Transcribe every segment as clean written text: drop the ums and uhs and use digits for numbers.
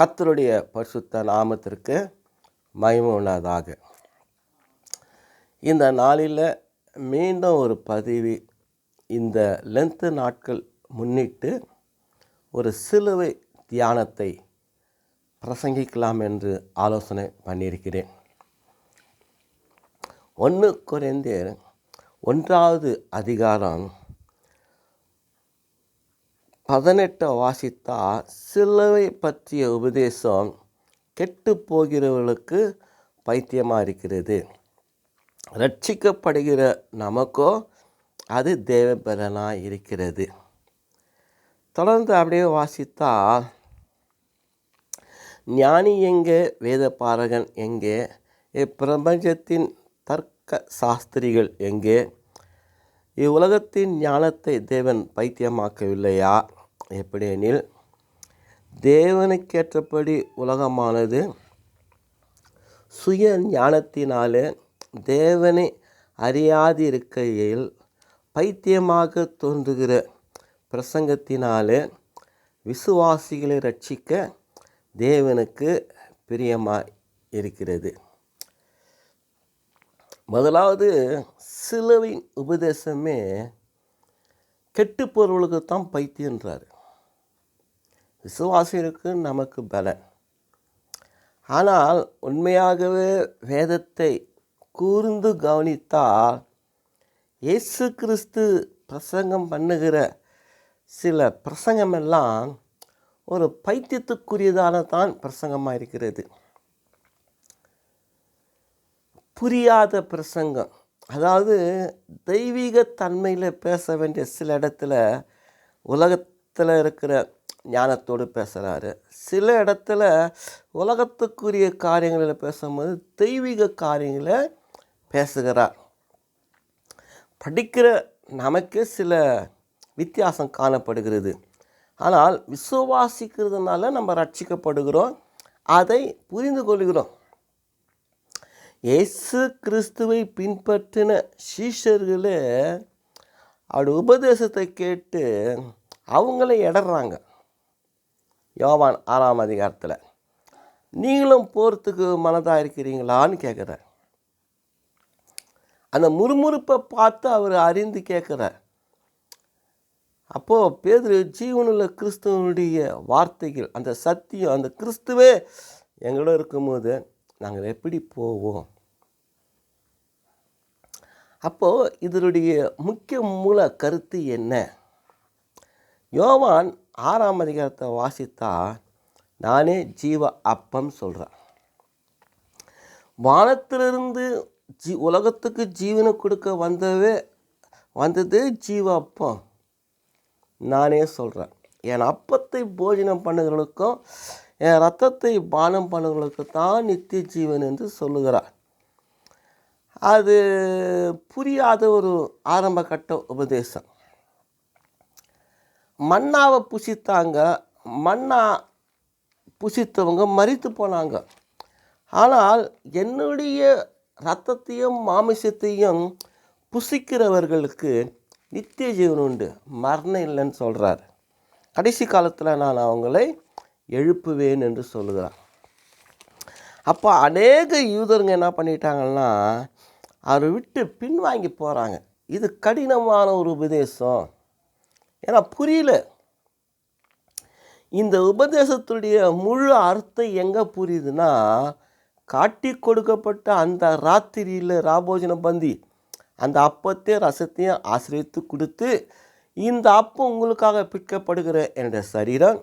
கர்த்தருடைய பரிசுத்த நாமத்திற்கு மகிமை உண்டாவதாக. இந்த நாளில் மீண்டும் ஒரு பதிவு, இந்த லென்த்து நாட்கள் முன்னிட்டு ஒரு சிலுவை தியானத்தை பிரசங்கிக்கலாம் என்று ஆலோசனை பண்ணியிருக்கிறேன். 1 கொரிந்தியர் 1 அதிகாரம் 18 வாசித்தால், சிலுவை பற்றிய உபதேசம் கெட்டு போகிறவர்களுக்கு பைத்தியமாக இருக்கிறது, ரட்சிக்கப்படுகிற நமக்கோ அது தேவபலனாக இருக்கிறது. தொடர்ந்து அப்படியே வாசித்தால், ஞானி எங்கே, வேதபாரகன் எங்கே, இப்பிரபஞ்சத்தின் தர்க்க சாஸ்திரிகள் எங்கே, இவ்வுலகத்தின் ஞானத்தை தேவன் பைத்தியமாக்கவில்லையா? எப்படியெனில், தேவனுக்கேற்றபடி உலகமானது சுய ஞானத்தினாலே தேவனை அறியாதிருக்கையில் பைத்தியமாக தோன்றுகிற பிரசங்கத்தினாலே விசுவாசிகளை ரட்சிக்க தேவனுக்கு பிரியமாக இருக்கிறது. முதலாவது, சிலுவையின் உபதேசமே கெட்டு போகிறவர்களுக்கு தான் பைத்தியன்றார். விசுவாசிகளுக்கு நமக்கு பலன். ஆனால் உண்மையாகவே வேதத்தை கூர்ந்து கவனித்தால், இயேசு கிறிஸ்து பிரசங்கம் பண்ணுகிற சில பிரசங்கமெல்லாம் ஒரு பைத்தியத்துக்குரியதான தான் பிரசங்கமாக இருக்கிறது. புரியாத பிரசங்கம், அதாவது தெய்வீக தன்மையில் பேச வேண்டிய சில இடத்துல உலகத்தில் இருக்கிற ஞானத்தோடு பேசுகிறாரு, சில இடத்துல உலகத்துக்குரிய காரியங்களில் பேசும்போது தெய்வீக காரியங்களை பேசுகிறார். படிக்கிற நமக்கு சில வித்தியாசம் காணப்படுகிறது. ஆனால் விசுவாசிக்கிறதுனால நம்ம ரட்சிக்கப்படுகிறோம், அதை புரிந்து கொள்கிறோம். இயேசு கிறிஸ்துவை பின்பற்றின சீஷர்களே அவருடைய உபதேசத்தை கேட்டு அவங்களே இடறாங்க. யோவான் 6 அதிகாரத்தில், நீங்களும் போகிறதுக்கு மனதாக இருக்கிறீங்களான்னு கேட்குறார். அந்த முறுமுறுப்பை பார்த்து அவர் அறிந்து கேட்குறார். அப்போது பேதுரு, ஜீவனுள்ள கிறிஸ்துவனுடைய வார்த்தைகள், அந்த சத்தியம், அந்த கிறிஸ்துவே எங்களோட இருக்கும்போது நாங்கள் எப்படி போவோம்? அப்போது இதனுடைய முக்கிய மூல கருத்து என்ன? யோவான் 6 அதிகாரத்தை வாசித்தா, நானே ஜீவ அப்பம் சொல்கிறேன். வானத்திலிருந்து உலகத்துக்கு ஜீவனை கொடுக்க வந்தது ஜீவ அப்பம். நானே சொல்கிறேன், என் அப்பத்தை போஜனம் பண்ணுகிறவர்களுக்கும் என் இரத்தத்தை பானம் பண்ணுகிறவர்களுக்கு தான் நித்திய ஜீவன் என்று சொல்லுகிறார். அது புரியாத ஒரு ஆரம்ப கட்ட உபதேசம். மன்னாவை புசித்தாங்க, மன்னா புசித்தவங்க மரித்து போனாங்க. ஆனால் என்னுடைய இரத்தத்தையும் மாமிசத்தையும் புசிக்கிறவர்களுக்கு நித்திய ஜீவன் உண்டு, மரணம் இல்லைன்னு சொல்கிறார். கடைசி காலத்தில் நான் அவங்களை எழுப்புவேன் என்று சொல்லுகிறார். அப்போ அநேக யூதருங்க என்ன பண்ணிட்டாங்கன்னா, அவரை விட்டு பின்வாங்கி போகிறாங்க. இது கடினமான ஒரு உபதேசம், ஏன்னா புரியல. இந்த உபதேசத்துடைய முழு அர்த்தம் எங்கே புரியுதுன்னா, காட்டி கொடுக்கப்பட்ட அந்த ராத்திரியில் ராபோஜன பந்தி அந்த அப்பத்தையும் ரசத்தையும் ஆசிரியத்து கொடுத்து, இந்த அப்பம் உங்களுக்காக பிற்கப்படுகிற என்னுடைய சரீரம்,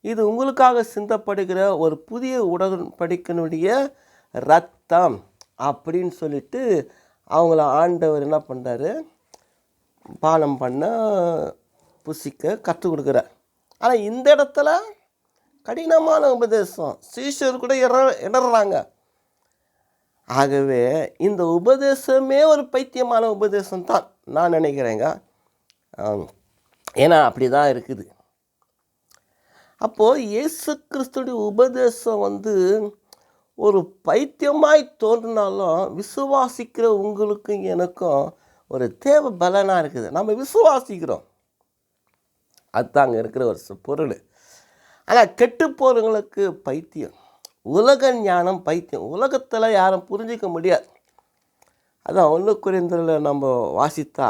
இது உங்களுக்காக சிந்தப்படுகிற ஒரு புதிய உடன்படிக்கையினுடைய இரத்தம் அப்படின்னு சொல்லிட்டு அவங்கள ஆண்டவர் என்ன பண்ணுறாரு, பானம் பண்ண புசிக்க கற்றுக் கொடுக்குறார். ஆனால் இந்த இடத்துல கடினமான உபதேசம், சீஷர் கூட இடறாங்க. ஆகவே இந்த உபதேசமே ஒரு பைத்தியமான உபதேசம் தான் நான் நினைக்கிறேங்க. ஏன்னா அப்படி தான் இருக்குது. அப்போது இயேசு கிறிஸ்துடைய உபதேசம் ஒரு பைத்தியமாய் தோன்றினாலும் விசுவாசிக்கிற உங்களுக்கும் எனக்கும் ஒரு தேவ பலனாக இருக்குது. நம்ம விசுவாசிக்கிறோம், அதுதான் அங்கே இருக்கிற ஒரு பொருள். ஆனால் கெட்டு போகிறவங்களுக்கு பைத்தியம். உலக ஞானம் பைத்தியம். உலகத்தில் யாரும் புரிஞ்சிக்க முடியாது. அதான் 1 கொரிந்தியரில் நம்ம வாசித்தா,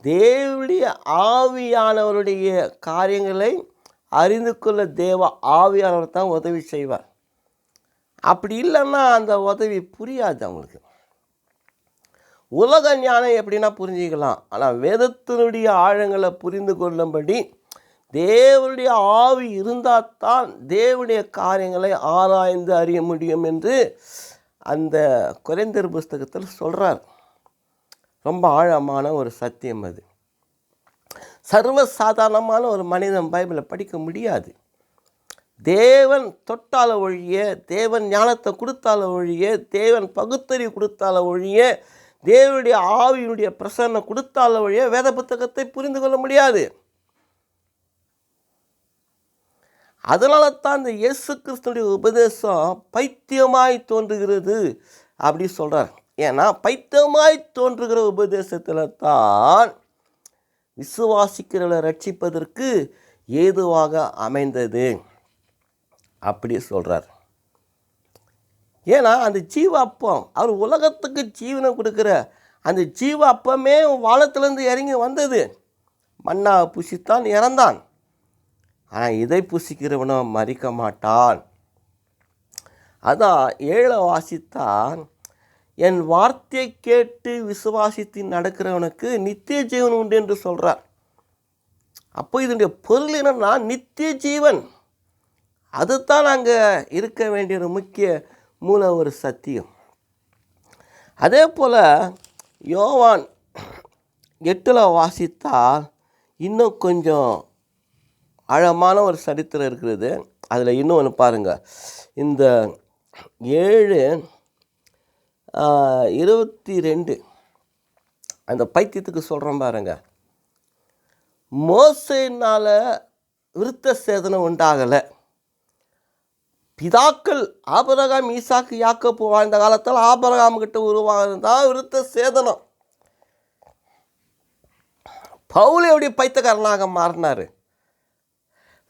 தேவனுடைய ஆவியானவருடைய காரியங்களை அறிந்து கொள்ள தேவ ஆவியானவர் தான் உதவி செய்வார். அப்படி இல்லைன்னா அந்த உதவி புரியாது அவங்களுக்கு. உலக ஞானம் எப்படின்னா புரிஞ்சிக்கலாம். ஆனால் வேதத்தினுடைய ஆழங்களை புரிந்து கொள்ளும்படி தேவனுடைய ஆவி இருந்தால் தான் தேவனுடைய காரியங்களை ஆராய்ந்து அறிய முடியும் என்று அந்த கொரிந்தியர் புஸ்தகத்தில் சொல்கிறார். ரொம்ப ஆழமான ஒரு சத்தியம் அது. சர்வசாதாரணமான ஒரு மனிதன் பைபிளை படிக்க முடியாது. தேவன் தொட்டால ஒழிய, தேவன் ஞானத்தை கொடுத்தால ஒழிய, தேவன் பகுத்தறிவு கொடுத்தால ஒழிய, தேவனுடைய ஆவியினுடைய பிரசன்னம் கொடுத்தால ஒழிய வேத புத்தகத்தை புரிந்து கொள்ள முடியாது. அதனால தான் இந்த இயேசு கிறிஸ்துடைய உபதேசம் பைத்தியமாய் தோன்றுகிறது அப்படி சொல்கிறார். ஏன்னா பைத்தியமாய் தோன்றுகிற உபதேசத்தில் தான் விசுவாசிக்கிறவர்களை ரட்சிப்பதற்கு ஏதுவாக அமைந்தது அப்படி சொல்கிறார். ஏன்னா அந்த ஜீவ அப்பம், அவர் உலகத்துக்கு ஜீவனை கொடுக்குற அந்த ஜீவ அப்பமே வானத்திலேருந்து இறங்கி வந்தது. மன்னா புசித்தான், இறந்தான். ஆனால் இதை புசிக்கிறவனோ மறிக்க மாட்டான். அதான் 7 வாசித்தான், என் வார்த்தையை கேட்டு விசுவாசித்து நடக்கிறவனுக்கு நித்திய ஜீவன் உண்டு என்று சொல்கிறார். அப்போ இதனுடைய பொருள் என்னன்னா நித்திய ஜீவன். அதுதான் அங்கே இருக்க வேண்டிய ஒரு முக்கிய மூல ஒரு சத்தியம். அதே போல் யோவான் 8 வாசித்தால் இன்னும் கொஞ்சம் ஆழமான ஒரு சரித்திரம் இருக்கிறது. அதில் இன்னும் ஒன்று பாருங்கள். இந்த 7:22 அந்த பைத்தியத்துக்கு சொல்கிறோம் பாருங்க. மோசேயினால் விருத்த சேதனம் உண்டாகலை. பிதாக்கள் ஆபிரகாம், ஈசாக்கு, யாக்கோபு வாழ்ந்த காலத்தில் ஆபிரகாம் கிட்ட உருவானதான் விருத்த சேதனம். பவுல் எப்படி பைத்தியக்காரனாக மாறினார்?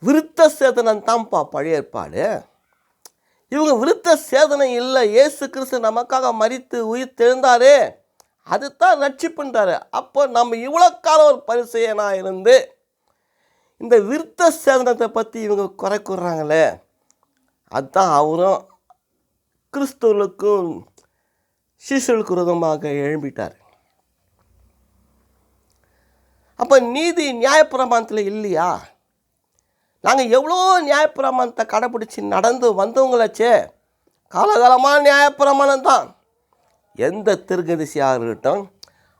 விருத்த சேதனம் தான்ப்பா பழைய ஏற்பாடு. இவங்க விருத்த சேதனம் இல்லை. இயேசு கிறிஸ்து நமக்காக மரித்து உயிர் தெழுந்தாரே, அதுதான் ரட்சிப்புன்றாரு. அப்போ நம்ம இவ்வளோ காலம் ஒரு பரிசேயனாக இருந்து இந்த விருத்த சேதனத்தை பற்றி இவங்க குறை கூறுறாங்களே, அதுதான் அவரும் கிறிஸ்துவுக்கும் சீஷர்களுக்கு விரோதமாக எழும்பிட்டார். அப்போ நீதி நியாயப்பிரமாணத்தில் இல்லையா? நாங்கள் எவ்வளோ நியாயப்பிரமாணத்தை கடைப்பிடிச்சி நடந்து வந்தவங்களாச்சே. காலகாலமான நியாயப்பிரமாணம் தான். எந்த தீர்க்கதரிசியாக இருக்கட்டும்,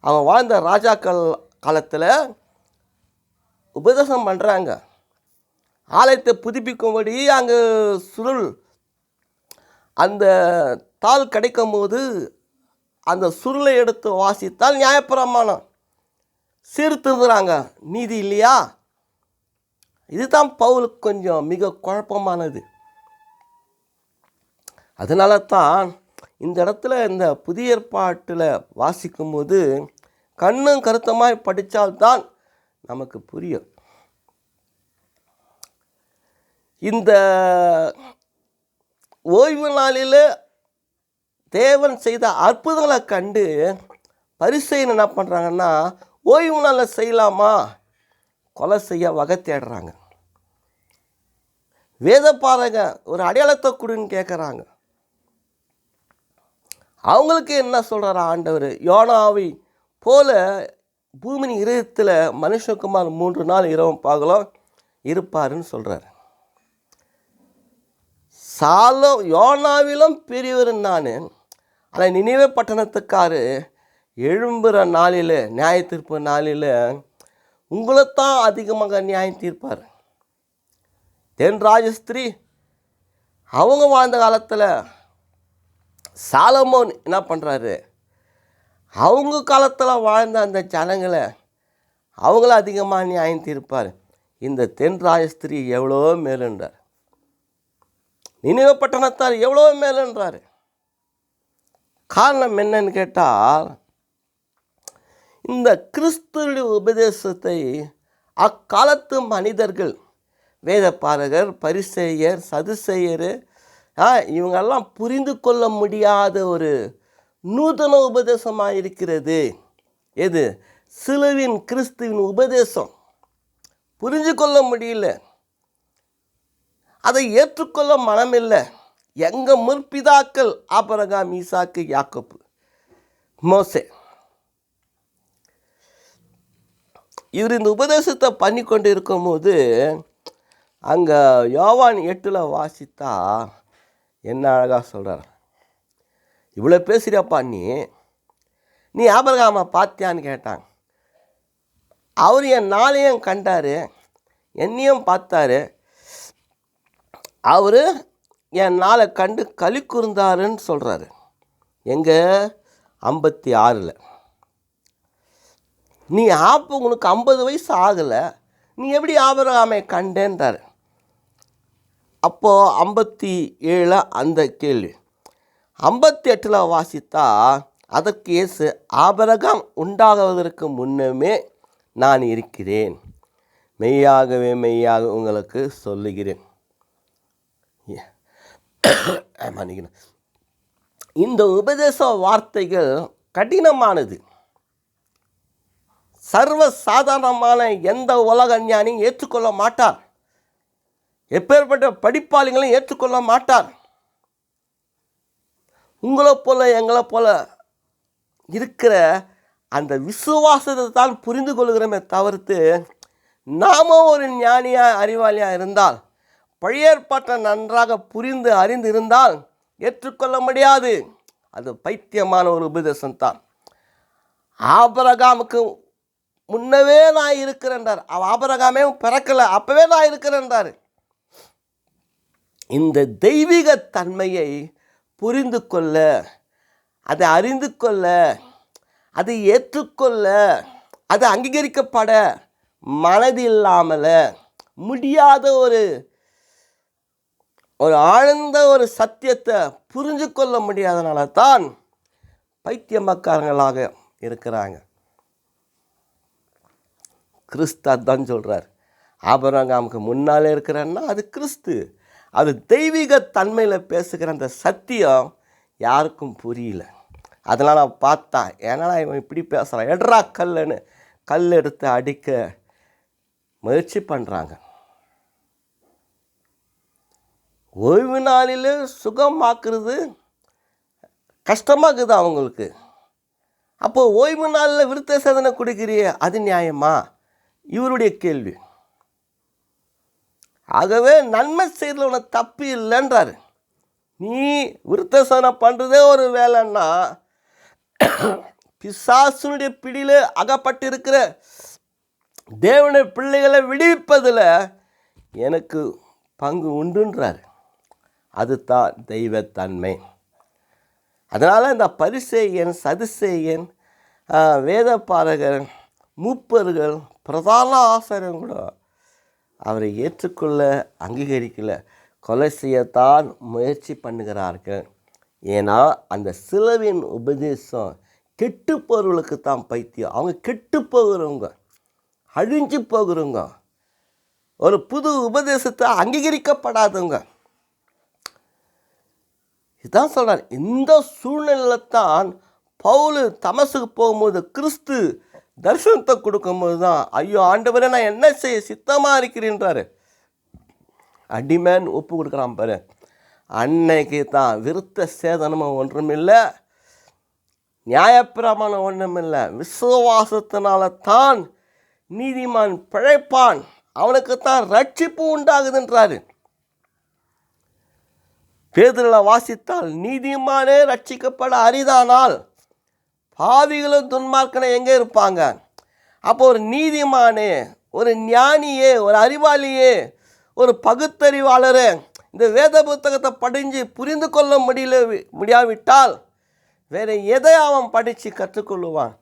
அவங்க வாழ்ந்த ராஜாக்கள் காலத்தில் உபதேசம் பண்ணுறாங்க. ஆலயத்தை புதுப்பிக்கும்படி அங்கே சுருள் அந்த தாள் கிடைக்கும் போது அந்த சுருளை எடுத்து வாசித்தால் நியாயப்பிரமாணம் சீர்திருந்துறாங்க. நீதி இல்லையா? இதுதான் பவுலுக்கு கொஞ்சம் மிக குழப்பமானது. அதனால தான் இந்த இடத்துல இந்த புதிய ஏற்பாட்டில் வாசிக்கும்போது கண்ணும் கருத்தமாய் படித்தால்தான் நமக்கு புரியும். இந்த ஓய்வு நாளில் தேவன் செய்த அற்புதங்களை கண்டு பரிசேயர் என்ன பண்ணுறாங்கன்னா, ஓய்வு நாளில் செய்யலாமா? கொலை செய்ய வகை தேடுறாங்க. வேத பாருங்க, ஒரு அடையாளத்தை கொடுன்னு கேட்குறாங்க. அவங்களுக்கு என்ன சொல்கிறார் ஆண்டவர்? யோனாவை போல பூமியின் இதயத்தில் மனுஷகுமார் 3 நாள் இரவும் பகலும் இருப்பாருன்னு சொல்கிறார். யோனாவிலும் பெரியவர் நான். ஆனால் நினைவே பட்டணத்துக்காரு எழும்புகிற நாளில், நியாய தீர்ப்பு நாளில் உங்களைத்தான் அதிகமாக நியாயம் தீர்ப்பார். தென் ராஜஸ்திரி அவங்க வாழ்ந்த காலத்தில் சாலமோன் என்ன பண்ணுறாரு? அவங்க காலத்தில் வாழ்ந்த அந்த ஜனங்களை அவங்கள அதிகமாக நியாயம் தீர்ப்பார். இந்த தென் ராஜஸ்திரி எவ்வளோ மேலுன்றார். நினைவே பட்டணத்தார் எவ்வளோ மேலுன்றார். காரணம் என்னன்னு கேட்டால், இந்த கிறிஸ்துவின் உபதேசத்தை அக்காலத்து மனிதர்கள் வேதபாரகர், பரிசேயர், சதுசேயர் இவங்கெல்லாம் புரிந்து கொள்ள முடியாத ஒரு நூதன உபதேசமாக இருக்கிறது. எது? சிலுவின் கிறிஸ்துவின் உபதேசம் புரிஞ்சு கொள்ள முடியல, அதை ஏற்றுக்கொள்ள மனமில்லை. எங்கள் முற்பிதாக்கள் ஆபிரகாம், ஈசாக்கு, யாக்கோபு, மோசே, இவர் இந்த உபதேசத்தை பண்ணி கொண்டு இருக்கும்போது அங்கே யோவான் 8 வாசித்தா என்ன அழகாக சொல்கிறார். இவ்வளோ பேசுறியாப்பா, நீ ஆபிரகாமை பார்த்தியான்னு கேட்டாங்க. அவர் என் நாளையும் கண்டார், என்னையும் பார்த்தாரு, அவர் என் நாளை கண்டு களி கூர்ந்தாருன்னு சொல்கிறாரு. எங்கே? 56. நீ உனக்கு 50 வயசு ஆகலை, நீ எப்படி ஆபிரகாமை கண்டேன்றார். அப்போது 57 அந்த கேள்வி. 58 வாசித்தா அதற்கு இயேசு, ஆபிரகாம் உண்டாகுவதற்கு முன்னமே நான் இருக்கிறேன், மெய்யாகவே மெய்யாக உங்களுக்கு சொல்லுகிறேன். இந்த உபதேச வார்த்தைகள் கடினமானது. சர்வ சாதாரணமான எந்த உலக ஞானியும் ஏற்றுக்கொள்ள மாட்டார், எப்பேற்பட்ட படிப்பாளிகளும் ஏற்றுக்கொள்ள மாட்டார். உங்களை போல எங்களை போல இருக்கிற அந்த விசுவாசத்தை தான் புரிந்து கொள்கிறோமே தவிர்த்து, நாம ஒரு ஞானியாக அறிவாளியாக இருந்தால், பழைய ஏற்பாட்டை நன்றாக புரிந்து அறிந்து இருந்தால் ஏற்றுக்கொள்ள முடியாது. அது பைத்தியமான ஒரு உபதேசம்தான். ஆபிரகாமுக்கு முன்னவே நான் இருக்கிறேன்றார். ஆபிரகாமே பிறக்கலை, அப்பவே நான் இருக்கிறேன்றார். இந்த தெய்வீக தன்மையை புரிந்து கொள்ள, அதை அறிந்து கொள்ள, அதை ஏற்றுக்கொள்ள, அதை அங்கீகரிக்கப்பட மனதில்லாமல் முடியாத ஒரு ஆழ்ந்த ஒரு சத்தியத்தை புரிஞ்சு கொள்ள முடியாதனால தான் பைத்தியமக்காரங்களாக இருக்கிறாங்க. கிறிஸ்து தான் சொல்கிறார், ஆபிரகாமுக்கு முன்னாலே இருக்கிறன்னா அது கிறிஸ்து. அது தெய்வீக தன்மையில் பேசுகிற அந்த சத்தியம் யாருக்கும் புரியல. அதனால் நான் பார்த்தா, ஏன்னா இவன் இப்படி பேசுகிறான், எட்ரா கல்லுன்னு கல் எடுத்து அடிக்க முயற்சி பண்ணுறாங்க. ஓய்வு நாளில் சுகமாக்குறது கஷ்டமாக்குது அவங்களுக்கு. அப்போது ஓய்வு நாளில் விருத்த சேதனை கொடுக்கிறியே, அது நியாயமா? இவருடைய கேள்வி. ஆகவே நன்மை செய்யறதுல உனக்கு தப்பு இல்லைன்றாரு. நீ விருத்த சேதனை பண்ணுறதே ஒரு வேலைன்னா, பிசாசுனுடைய பிடியில் அகப்பட்டிருக்கிற தேவனுடைய பிள்ளைகளை விடுவிப்பதில் எனக்கு பங்கு உண்டுன்றார். அதுதான் தெய்வத்தன்மை. அதனால் இந்த பரிசேயன், சதுசேயன், வேதபாரகர், மூப்பர்கள், பிரதான ஆசாரியர் கூட அவரை ஏற்றுக்கொள்ள அங்கீகரிக்கல, கொலை செய்யத்தான் முயற்சி பண்ணுகிறார்கள். ஏன்னா அந்த சிலுவின் உபதேசம் கெட்டு போகிறவர்களுக்கு தான் பைத்தியம். அவங்க கெட்டு போகிறவங்க, அழிஞ்சு போகிறவங்க, ஒரு புது உபதேசத்தை அங்கீகரிக்கப்படாதவங்க. இதுதான் சொல்கிறார். இந்த சூழ்நிலையில் தான் பவுல் தமசுக்கு போகும்போது கிறிஸ்து தரிசனத்தை கொடுக்கும்போது தான், ஐயோ ஆண்டவரே நான் என்ன செய்ய சித்தமாக இருக்கிறேன்றாரு. அடிமேன் ஒப்பு கொடுக்குறான் பாரு. அன்னைக்கு தான் விருத்த சேதனமும் ஒன்றுமில்லை, நியாயப்பிரமாணம் ஒன்றுமில்லை, விசுவாசத்தினால தான் நீதிமான் பிழைப்பான், அவனுக்குத்தான் ரட்சிப்பு உண்டாகுதுன்றாரு. பேதுருவில் வாசித்தால், நீதிமானே ரட்சிக்கப்பட அரிதானால் பாவிகளும் துன்மார்க்கனை எங்கே இருப்பாங்க? அப்போ ஒரு நீதிமானே, ஒரு ஞானியே, ஒரு அறிவாளியே, ஒரு பகுத்தறிவாளரே இந்த வேத புத்தகத்தை படிஞ்சு புரிந்து கொள்ள முடியாவிட்டால் வேறு எதை அவன் படித்து கற்றுக்கொள்ளுவான்?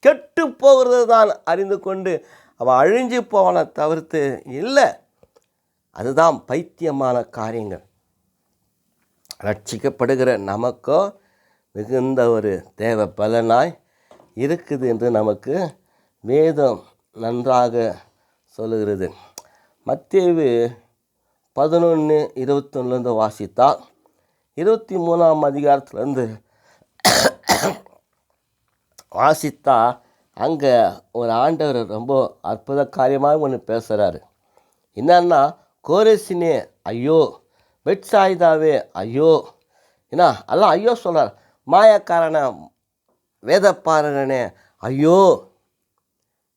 கெட்டு போகிறது தான் அறிந்து கொண்டு அவன் அழிஞ்சு போவான தவிர்த்து இல்லை. அதுதான் பைத்தியமான காரியங்கள். ரட்சிக்கப்படுகிற நமக்கோ மிகுந்த ஒரு தேவ பலனாய் இருக்குது என்று நமக்கு வேதம் நன்றாக சொல்லுகிறது. மத்தேயு 11:21 வாசித்தால் 23ஆம் அதிகாரத்துலேருந்து வாசித்தா அங்கே ஒரு ஆண்டவர் ரொம்ப அற்புத காரியமாக ஒன்று பேசுகிறாரு. என்னன்னா, கோரேசினே ஐயோ, பெத்சாயிதாவே ஐயோ, என்ன எல்லாம் ஐயோ சொல்கிறார். மாயக்காரனை வேதப்பாரகனே ஐயோ.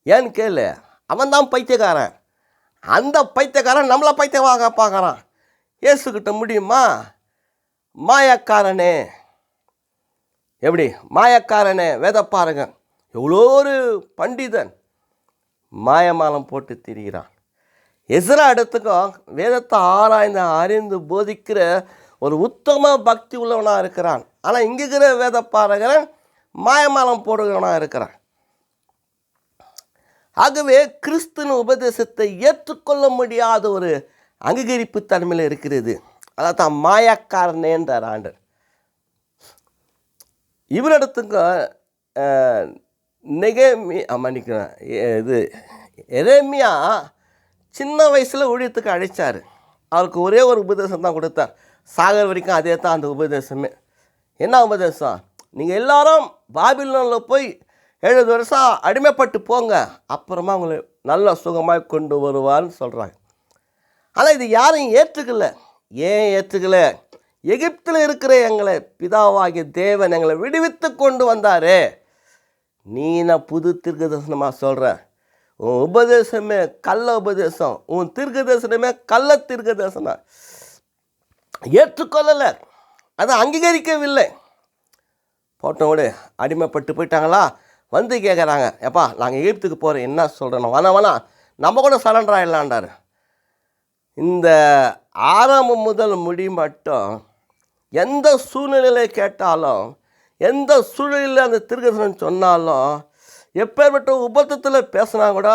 ஏன்னு கேளு, அவன் தான் பைத்தியக்காரன். அந்த பைத்தியக்காரன் நம்மளை பைத்தியமாக பார்க்குறான். இயேசுக்கிட்ட முடியுமா? மாயக்காரனே, எப்படி மாயக்காரனே வேதப்பாரகன், எவ்வளோ ஒரு பண்டிதன் மாயமாலம் போட்டு திரிகிறான். எஸ்ரா இடத்துக்கும் வேதத்தை ஆராய்ந்து அறிந்து போதிக்கிற ஒரு உத்தம பக்தி உள்ளவனாக இருக்கிறான். ஆனால் இங்கே இருக்கிற வேதப்பாரகன் மாயமாலம் போடுகிறவனாக இருக்கிறான். ஆகவே கிறிஸ்துவின் உபதேசத்தை ஏற்றுக்கொள்ள முடியாத ஒரு அங்கீகரிப்பு தன்மையில் இருக்கிறது. அதான் மாயக்காரனேன்றார் ஆண்டர். இவரிடத்துக்கு எரேமியா சின்ன வயசில் ஊழியத்துக்கு அழைச்சார். அவருக்கு ஒரே ஒரு உபதேசம் தான் கொடுத்தார். சாகர் வரைக்கும் அதே தான் அந்த உபதேசமே. என்ன உபதேசம்? நீங்கள் எல்லாரும் பாபிலோனில் போய் 70 வருஷம் அடிமைப்பட்டு போங்க, அப்புறமா உங்களை நல்ல சுகமாக கொண்டு வருவார்னு சொல்கிறாங்க. ஆனால் இது யாரும் ஏற்றுக்கல. ஏன் ஏற்றுக்கல? எகிப்தில் இருக்கிற எங்களை பிதாவாகிய தேவன் எங்களை விடுவித்து கொண்டு வந்தாரே. நீ நான் புது தீர்க்க தரிசனமாக சொல்கிற? உன் உபதேசமே கள்ள உபதேசம், உன் தீர்க்க தரிசனமே கள்ள தீர்க்க தரிசனம். ஏற்றுக்கொள்ளலை, அதை அங்கீகரிக்கவில்லை. போட்டோடு அடிமைப்பட்டு போயிட்டாங்களா, வந்து கேட்குறாங்க, எப்பா நாங்கள் எகிப்துக்கு போகிறோம், என்ன சொல்கிறோம், வேணா நம்ம கூட சரண்டர் ஆகிடலான்றார். இந்த ஆரம்பம் முதல் முடி மட்டும் எந்த சூழ்நிலையில் கேட்டாலும், எந்த சூழ்நிலையில் அந்த தீர்க்கதரிசனம் சொன்னாலும், எப்பேற்பட்ட உபத்தத்தில் பேசினா கூட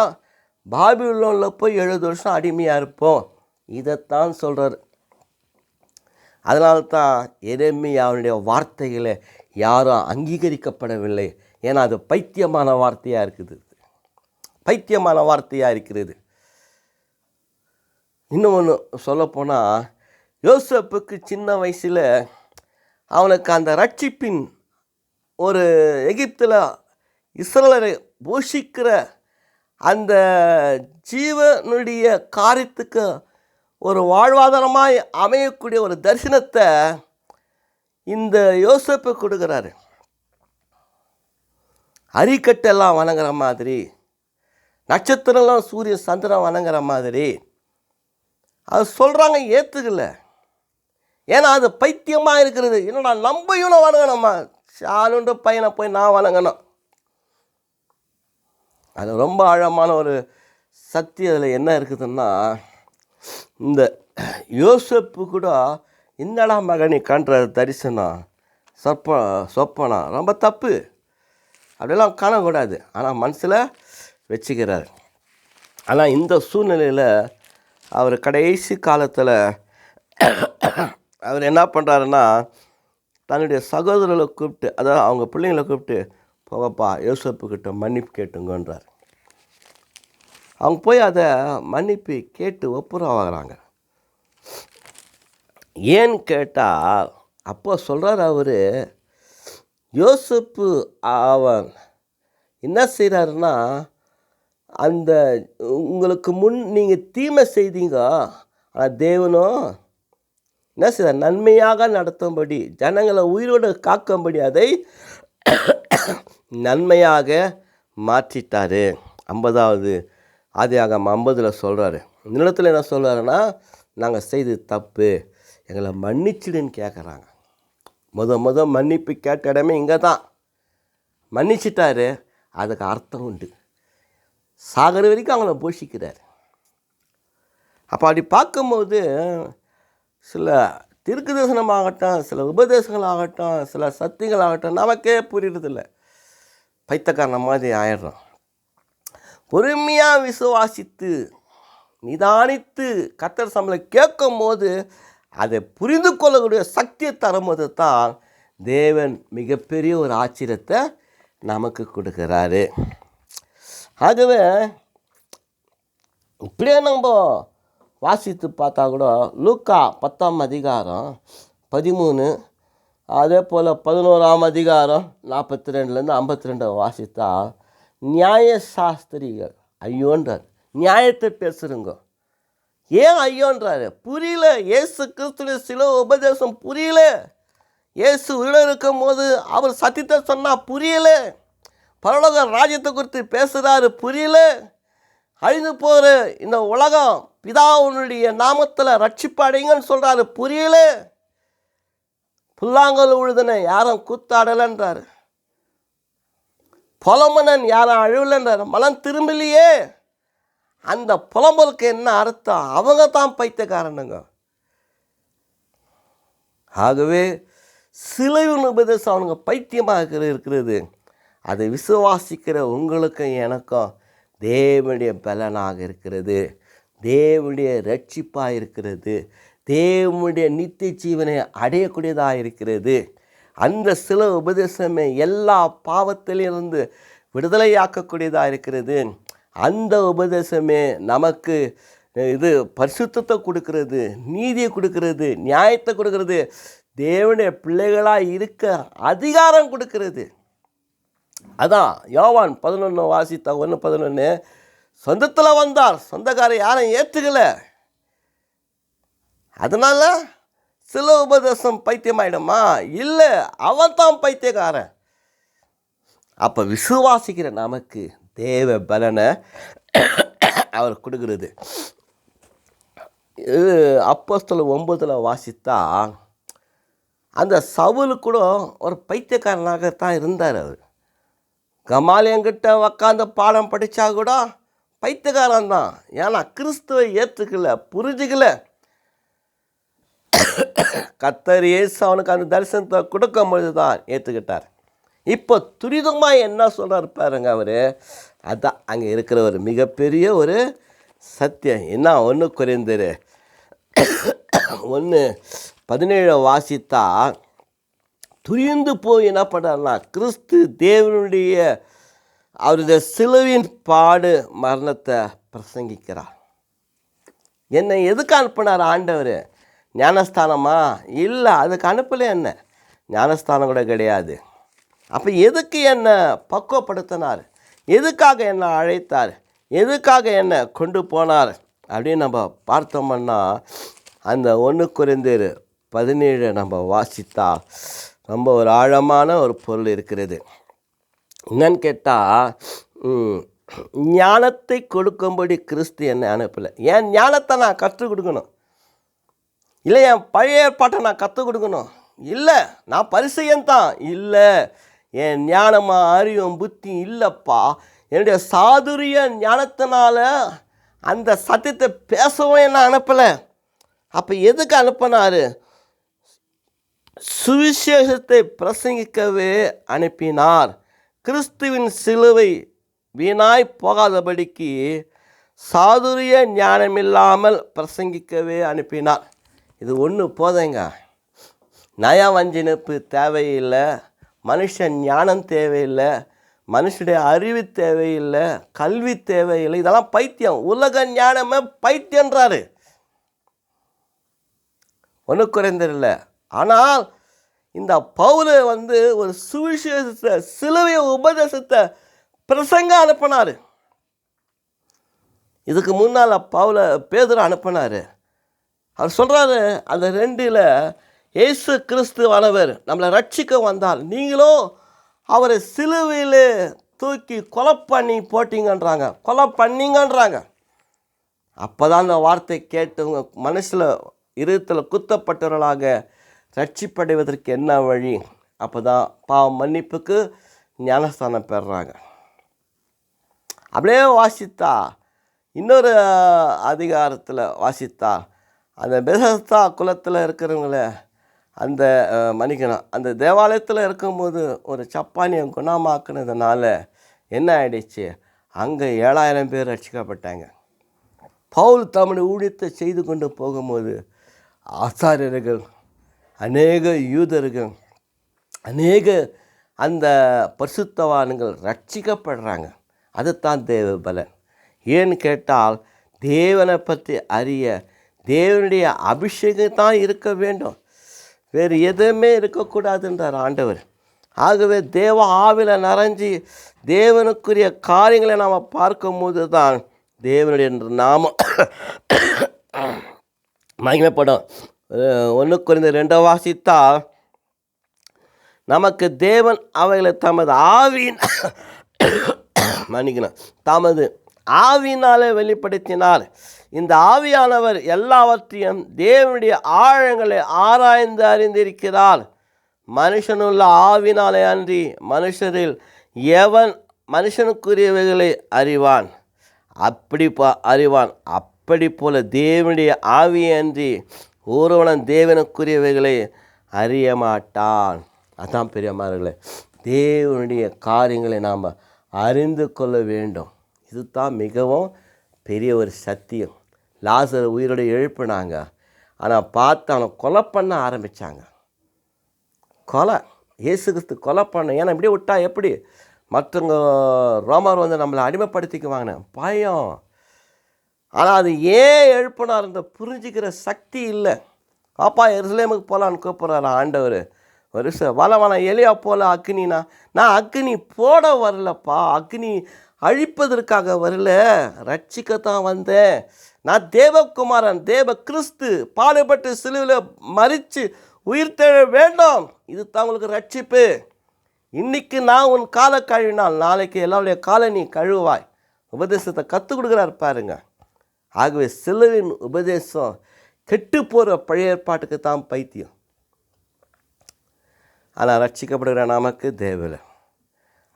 பாபிலோனில் போய் 70 வருஷம் அடிமையாக இருப்போம், இதைத்தான் சொல்கிறார். அதனால்தான் எரேமியாவுடைய வார்த்தைகளை யாரும் அங்கீகரிக்கப்படவில்லை. ஏன்னா அது பைத்தியமான வார்த்தையாக இருக்குது, பைத்தியமான வார்த்தையாக இருக்கிறது. இன்னும் ஒன்று சொல்லப்போனால், யோசேப்புக்கு சின்ன வயசில் அவனுக்கு அந்த ரட்சிப்பின் ஒரு எகிப்தில் இஸ்ரவேலரை போஷிக்கிற அந்த ஜீவனுடைய காரியத்துக்கு ஒரு வாழ்வாதாரமாய் அமையக்கூடிய ஒரு தரிசனத்தை இந்த யோசேப்பு கொடுக்குறாரு. அரிக்கட்டெல்லாம் வணங்குற மாதிரி, நட்சத்திரம்லாம் சூரிய சந்திரன் வணங்குற மாதிரி அது சொல்கிறாங்க. ஏற்றுக்கல. ஏன்னா அது பைத்தியமாக இருக்கிறது. என்னடா நம்ம இவனை வணங்கணுமா? ஷாலுன்ற பையனை போய் நான் வணங்கணும். அது ரொம்ப ஆழமான ஒரு சக்தி அதில் என்ன இருக்குதுன்னா, இந்த யோசேப்பு கூட என்னடா மகனி காண்ற தரிசனம் சொப்பனா ரொம்ப தப்பு, அப்படிலாம் காணக்கூடாது. ஆனால் மனசில் வச்சுக்கிறார். ஆனால் இந்த சூழ்நிலையில் அவர் கடைசி காலத்தில் அவர் என்ன பண்ணுறாருன்னா, தன்னுடைய சகோதரர்களை கூப்பிட்டு, அதாவது அவங்க பிள்ளைங்களை கூப்பிட்டு, போகப்பா யோசேப்புக்கிட்ட மன்னிப்பு கேட்டுங்கன்றார். அவங்க போய் அதை மன்னிப்பு கேட்டு ஒப்புரவாகிறாங்க. ஏன்னு கேட்டால், அப்போ சொல்கிறார் அவர், யோசேப்பு அவன் என்ன செய்கிறாருன்னா, அந்த உங்களுக்கு முன் நீங்கள் தீமை செய்தீங்க, ஆனால் தேவனும் என்ன செய்தார்? நன்மையாக நடத்தும்படி, ஜனங்களை உயிரோடு காக்கும்படி அதை நன்மையாக மாற்றிட்டார். 50வது ஆதியாகமம் 50 சொல்கிறாரு. இந்த இடத்துல என்ன சொல்கிறாருன்னா, நாங்கள் செய்து தப்பு, எங்களை மன்னிச்சிடுன்னு கேட்குறாங்க. முத மன்னிப்பு கேட்ட இடமே இங்கே தான். மன்னிச்சிட்டாரு, அதுக்கு அர்த்தம் உண்டு. சாகர வரைக்கும் அவங்கள போஷிக்கிறார். அப்போ அப்படி பார்க்கும்போது சில தீர்க்க தரிசனமாகட்டும், சில உபதேசங்களாகட்டும், சில சத்தியங்களாகட்டும் நமக்கே புரியுறதில்லை. பைத்தியக்காரன மாதிரி ஆயிடுறோம். பொறுமையாக விசுவாசித்து நிதானித்து கர்த்தர் சம்பளை கேட்கும் போது அதை புரிந்து கொள்ளக்கூடிய சக்தியை தரும்போது தான் தேவன் மிகப்பெரிய ஒரு ஆச்சரியத்தை நமக்கு கொடுக்குறாரு. ஆகவே இப்படியே நம்ம வாசித்து பார்த்தா கூட லூக்கா 10ஆம் அதிகாரம் 13, அதே போல் 11ஆம் அதிகாரம் 42லேருந்து 52 வாசித்தா நியாய சாஸ்திரிகள் ஐயோன்றார். நியாயத்தை பேசுகிறங்க. ஏன் ஐயோன்றாரு? புரியல. இயேசு கிறிஸ்துவின் சிலுவை உபதேசம் புரியல. இயேசு உயிரோடு இருக்கும் போது அவர் சத்தியத்தை சொன்னால் புரியல. பரலோக ராஜ்யத்தை குறித்து பேசுகிறாரு, புரியல. அழிந்து போகிற இந்த உலகம் பிதாவுனுடைய நாமத்தில் ரட்சிப்படைங்கன்னு சொல்கிறாரு, புரியல. புல்லாங்கல் உழுதுன யாரும் கூத்தாடலைன்றாரு. புலம்பனன் யாரும் அழுவலைன்றாரு. மனம் திரும்பலையே. அந்த புலம்பலுக்கு என்ன அர்த்தம்? அவங்க தான் பைத்தியக்காரனுங்க. ஆகவே சிலுவையின் உபதேசம் அவனுங்க பைத்தியமாக இருக்கிறது. அதை விசுவாசிக்கிற உங்களுக்கும் எனக்கும் தேவனுடைய பலனாக இருக்கிறது, தேவனுடைய ரட்சிப்பாக இருக்கிறது, தேவனுடைய நித்திய ஜீவனை அடையக்கூடியதாக இருக்கிறது. அந்த சில உபதேசமே எல்லா பாவத்திலிருந்து விடுதலையாக்கக்கூடியதாக இருக்கிறது. அந்த உபதேசமே நமக்கு இது பரிசுத்தத்தை கொடுக்கிறது, நீதியை கொடுக்கிறது, நியாயத்தை கொடுக்கிறது, தேவனுடைய பிள்ளைகளாக இருக்க அதிகாரம் கொடுக்கிறது. அதான் யோவான் 11 வாசித்தா 1:11, சொந்தத்தில் வந்தார், சொந்தக்காரர் யாரும் ஏற்றுக்கல. அதனால சில உபதேசம் பைத்தியமாயிடுமா? இல்லை, அவன் தான் பைத்தியக்காரன். அப்போ விசுவாசிக்கிற நமக்கு தேவ பலனை அவர் கொடுக்கிறது. இது அப்போஸ்தலர் 9 வாசித்தா அந்த சவுல் கூட ஒரு பைத்தியக்காரனாகத்தான் இருந்தார். அவர் கமாலியங்கிட்ட உக்காந்து பாடம் படித்தா கூட பைத்தியக்காரன் தான். ஏன்னா கிறிஸ்துவை ஏற்றுக்கல, புரிஞ்சுக்கல. கர்த்தர் இயேசு அவனுக்கு அந்த தரிசனத்தை கொடுக்கும் பொழுது தான் ஏற்றுக்கிட்டார். இப்போ துரிதமாக என்ன சொல்கிறார் பாருங்க அவர். அதுதான் அங்கே இருக்கிற ஒரு மிகப்பெரிய ஒரு சத்தியம். என்ன 1 கொரிந்தியர் 1:17 வாசித்தா துரிந்து போய் என்ன பண்ணுறாருனா, கிறிஸ்து தேவனுடைய அவருடைய சிலுவையின் பாடு மரணத்தை பிரசங்கிக்கிறார். என்னை எதுக்கு அனுப்பினார் ஆண்டவர்? ஞானஸ்தானமா? இல்லை, அதுக்கு அனுப்பல. என்ன ஞானஸ்தானம் கூட கிடையாது. அப்போ எதுக்கு என்னை பக்குவப்படுத்தினார்? எதுக்காக என்னை அழைத்தார்? எதுக்காக என்னை கொண்டு போனார் அப்படின்னு நம்ம பார்த்தோம்னா, அந்த 1 கொரிந்தியர் 17 நம்ம வாசித்தா ரொம்ப ஒரு ஆழமான ஒரு பொருள் இருக்கிறது. என்னன்னு கேட்டால், ஞானத்தை கொடுக்கும்படி கிறிஸ்து என்னை அனுப்பலை. என் ஞானத்தை நான் கற்றுக் கொடுக்கணும், இல்லை என் பழைய ஏற்பாட்டை நான் கற்றுக் கொடுக்கணும், இல்லை நான் பரிசெயன் தான், இல்லை என் ஞானமாக அறிவும் புத்தி இல்லைப்பா, என்னுடைய சாதுரிய ஞானத்தினால அந்த சத்தியத்தை பேசவும் என்ன அனுப்பலை. அப்போ எதுக்கு அனுப்பினார்? சுவிசேஷத்தை பிரசங்கிக்கவே அனுப்பினார். கிறிஸ்துவின் சிலுவை வீணாய் போகாதபடிக்கு சாதுரிய ஞானமில்லாமல் பிரசங்கிக்கவே அனுப்பினார். இது ஒன்று போதைங்க. நயவஞ்சனிப்பு தேவையில்லை, மனுஷன் ஞானம் தேவையில்லை, மனுஷனுடைய அறிவு தேவையில்லை, கல்வி தேவையில்லை. இதெல்லாம் பைத்தியம். உலக ஞானமே பைத்தியன்றாரு. 1 கொரிந்தியர். ஆனால் இந்த பவுல் ஒரு சுவிசேஷத்தை, சிலுவை உபதேசத்தை பிரசங்க அனுப்பினார். இதுக்கு முன்னால் பேதுரு அனுப்பினார். அவர் சொல்கிறாரு அந்த 2 இயேசு கிறிஸ்துவானவர் நம்மளை ரட்சிக்க வந்தால் நீங்களும் அவரை சிலுவையில் தூக்கி கொலை பண்ணி போட்டீங்கன்றாங்க, கொலை பண்ணீங்கன்றாங்க. அப்போ தான் அந்த வார்த்தை கேட்டவங்க மனசில் இருதயத்தில் குத்தப்பட்டவர்களாக ரட்சிப்படைவதற்கு என்ன வழி? அப்போ தான் பாவம் மன்னிப்புக்கு ஞானஸ்தானம் பெறுறாங்க. அப்படியே வாசித்தா இன்னொரு அதிகாரத்தில் வாசித்தா அந்த பெதஸ்தா குலத்தில் இருக்கிறவங்கள அந்த மன்னிக்கணும், அந்த தேவாலயத்தில் இருக்கும்போது ஒரு சப்பானியை குணமாக்குனதுனால என்ன ஆயிடுச்சு? அங்கே 7000 பேர் ரட்சிக்கப்பட்டாங்க. பவுல் தம்முடைய ஊழியத்தை செய்து கொண்டு போகும்போது ஆசாரியர்கள், அநேக யூதர்கள், அநேக அந்த பரிசுத்தவான்கள் ரட்சிக்கப்படுறாங்க. அதுதான் தேவ பலன். ஏன்னு கேட்டால் தேவனை பற்றி அறிய தேவனுடைய அபிஷேகம் தான் இருக்க வேண்டும், வேறு எதுவுமே இருக்கக்கூடாதுன்றார் ஆண்டவர். ஆகவே தேவ ஆவியில் நிறைஞ்சி தேவனுக்குரிய காரியங்களை நாம் பார்க்கும்போது தான் தேவனுடைய நாமம் மகிமைப்படும். 1 கொரிந்தியர் 2 வாசித்தால், நமக்கு தேவன் அவைகளை தமது ஆவியின் தமது ஆவியினாலே வெளிப்படுத்தினார். இந்த ஆவியானவர் எல்லாவற்றையும் தேவனுடைய ஆழங்களை ஆராய்ந்து அறிந்திருக்கிறார். மனுஷனுள்ள ஆவினாலே அன்றி மனுஷரில் எவன் மனுஷனுக்குரியவைகளை அறிவான்? அப்படி போல தேவனுடைய ஆவியை அன்றி ஒருவனும் தேவனுக்குரியவைகளை அறிய மாட்டான். அதான் பெரியமார்களே, தேவனுடைய காரியங்களை நாம் அறிந்து கொள்ள வேண்டும். இதுதான் மிகவும் பெரிய ஒரு சத்தியம். லாசர் உயிரோடு எழுப்பினாங்க, ஆனால் பார்த்து அவனை கொலை பண்ண ஆரம்பித்தாங்க. இயேசு கிறிஸ்து கொலை பண்ண, ஏன்னா இப்படியே விட்டா எப்படி மற்றவங்க ரோமர் வந்து நம்மளை அடிமைப்படுத்திக்குவாங்கன்னு பயம். ஆனால் அது ஏன் எழுப்பினார்ன்ற புரிஞ்சிக்கிற சக்தி இல்லை. பாப்பா எருசலேமுக்கு போகலான்னு கூப்பிட்றாரு ஆண்டவர். வளவன எலியா போல அக்னினா, நான் அக்னி போட வரலப்பா, அக்னி அழிப்பதற்காக வரல, ரட்சிக்கத்தான் வந்தேன். நான் தேவகுமாரன், தேவ கிறிஸ்து, பாடுபட்டு சிலுவையில் மரித்து உயிர் தெழ வேண்டும். இது தான் உங்களுக்கு ரட்சிப்பு. இன்னைக்கு நான் உன் காலை கழுவினால் நாளைக்கு எல்லாருடைய காலை நீ கழுவாய். உபதேசத்தை கற்றுக் கொடுக்குறாரு பாருங்க. ஆகவே சிலுவின் உபதேசம் கெட்டு போகிற பழைய ஏற்பாட்டுக்கு தான் பைத்தியம். ஆனால் ரட்சிக்கப்படுகிற நமக்கு தேவையில்லை.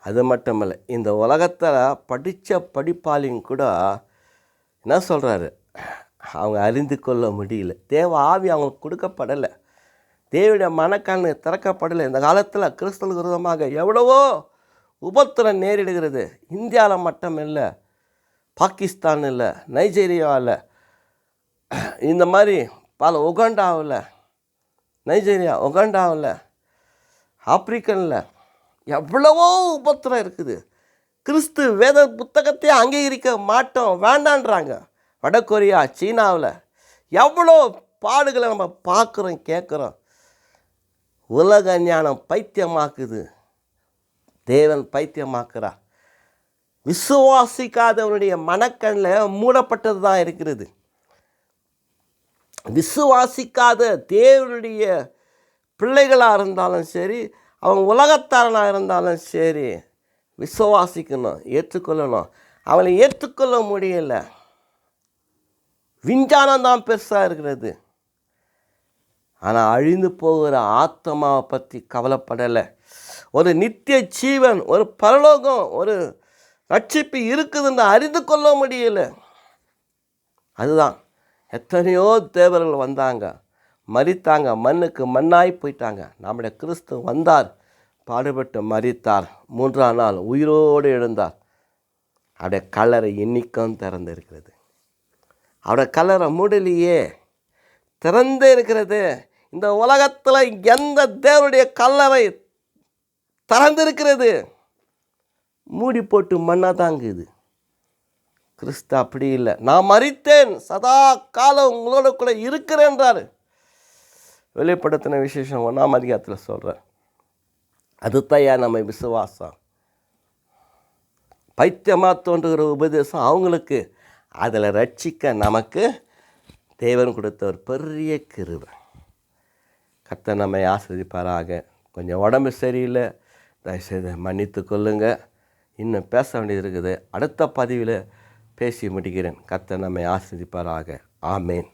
அது மட்டுமல்ல, இந்த உலகத்தில் படித்த படிப்பாளியும் கூட என்ன சொல்கிறாரு, அவங்க அறிந்து கொள்ள முடியல. தேவ ஆவி அவங்களுக்கு கொடுக்கப்படலை, தேவனுடைய மனக்கண் திறக்கப்படலை. இந்த காலத்தில் கிறிஸ்தவர்களுக்கு விரோதமாக எவ்வளவோ உபத்திரம் நேரிடுகிறது. இந்தியாவில் மட்டும் இல்லை, பாகிஸ்தான் இல்லை, நைஜீரியாவில், இந்த மாதிரி பல உகாண்டாவில், நைஜீரியா, உகாண்டாவில், ஆப்பிரிக்கனில் எவ்வளவோ உபத்திரம் இருக்குது. கிறிஸ்து வேத புத்தகத்தையே அங்கீகரிக்க மாட்டோம், வேண்டான்றாங்க. வடகொரியா, சீனாவில் எவ்வளோ பாடுகளை நம்ம பார்க்குறோம், கேட்குறோம். உலக ஞானம் பைத்தியமாக்குது, தேவன் பைத்தியமாக்குறா. விசுவாசிக்காதவனுடைய மனக்கண்ணில் மூடப்பட்டது தான் இருக்கிறது. விசுவாசிக்காத தேவனுடைய பிள்ளைகளாக இருந்தாலும் சரி, அவங்க உலகத்தாரனாக இருந்தாலும் சரி, விசுவாசிக்கணும், ஏற்றுக்கொள்ளணும். அவளை ஏற்றுக்கொள்ள முடியல. விஞ்ஞானம் தான் பெருசாக இருக்கிறது, ஆனால் அழிந்து போகிற ஆத்மாவை பற்றி கவலைப்படலை. ஒரு நித்திய ஜீவன், ஒரு பரலோகம், ஒரு ரட்சிப்பு இருக்குதுன்னு அறிந்து கொள்ள முடியல. அதுதான் எத்தனையோ தேவர்கள் வந்தாங்க, மரித்தாங்க, மண்ணுக்கு மண்ணாய் போயிட்டாங்க. நம்முடைய கிறிஸ்து வந்தார், பாடுபட்டு மரித்தார், 3ஆம் நாள் உயிரோடு எழுந்தார். அவருடைய கல்லறை இன்னிக்கும் திறந்து இருக்கிறது. அவருடைய கல்லறை மூடலையே, திறந்து இருக்கிறது. இந்த உலகத்தில் எந்த தேவனுடைய கல்லறை திறந்திருக்கிறது? மூடி போட்டு மண்ணாக தாங்குது. கிறிஸ்து அப்படி இல்லை. நான் மரித்தேன், சதா காலம் உங்களோட கூட இருக்கிறேன்றார். வெளிப்படுத்தின விசேஷம் 1ஆம் அதிகாரத்தில் சொல்கிறார். அதுத்தையா நம்ம விசுவாசம். பைத்தியமாக தோன்றுகிற உபதேசம் அவங்களுக்கு, அதில் ரட்சிக்க நமக்கு தேவன் கொடுத்த ஒரு பெரிய கிருபை. கர்த்தர் நம்மை ஆசீர்வதிப்பாராக. கொஞ்சம் உடம்பு சரியில்லை, தயவுசெய்து மன்னித்து கொள்ளுங்க. இன்னும் பேச வேண்டியது இருக்குது, அடுத்த பதிவில் பேசி முடிக்கிறேன். கர்த்தர் நம்மை ஆசீர்வதிப்பாராக. ஆமேன்.